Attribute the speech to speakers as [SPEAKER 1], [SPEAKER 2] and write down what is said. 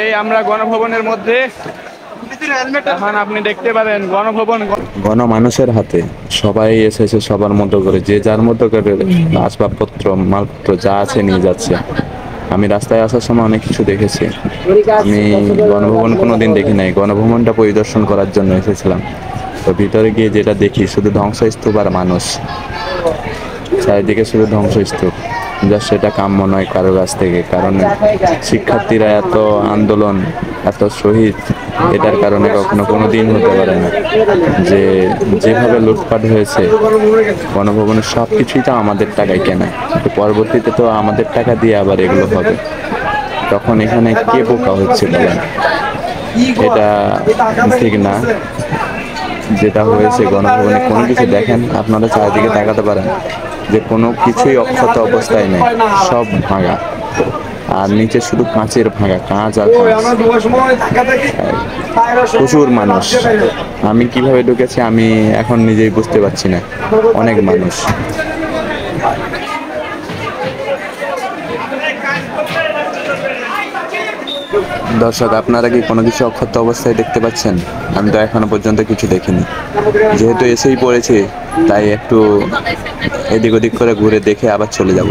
[SPEAKER 1] এই আমরা গণভবনের মধ্যে, এখন আপনি দেখতে পারেন গণভবন গণমানুষের হাতে। সবাই এসেছে সবার মতো করে, যে যার মতো করে আসবাবপত্র মালপত্র যা আছে নিয়ে যাচ্ছে। আমি রাস্তায় আসার সময় অনেক কিছু দেখেছি। আমি গণভবন কোনোদিন দেখি নাই, গণভবনটা পরিদর্শন করার জন্য এসেছিলাম। তো ভিতরে গিয়ে যেটা দেখি শুধু ধ্বংসস্তূপ আর মানুষ, চারিদিকে শুধু ধ্বংসস্তূপ। যা সেটা কাম্য নয় কারো কাছ থেকে, কারণ শিক্ষার্থীরা এত আন্দোলন, এত শহীদ, এটার কারণে কখনো কোনো দিন হতে পারে না যে যেভাবে লুটপাট হয়েছে। গণভবনের সব কিছুই তো আমাদের টাকায় কেনা, তো পরবর্তীতে তো আমাদের টাকা দিয়ে আবার এগুলো হবে। তখন এখানে কে বোকা হচ্ছে বলেন? এটা ঠিক না। যেটা হয়েছে গণভবনে কোনো কিছু দেখেন, আপনারা চারিদিকে তাকাতে পারেন যে কোনো কিছুই অক্ষত অবস্থায় নেই, সব ভাঙা। আর নিচে শুধু কাঁচের ভাঙা, কাঁচ আর প্রচুর মানুষ। আমি কিভাবে ঢুকেছি আমি এখন নিজেই বুঝতে পারছি না। অনেক মানুষ। দর্শক, আপনারা কি কোনো কিছু অক্ষত অবস্থায় দেখতে পাচ্ছেন? আমি তো এখনো পর্যন্ত কিছু দেখিনি। যেহেতু এসেই পড়েছি, তাই একটু এদিক ওদিক করে ঘুরে দেখে আবার চলে যাব।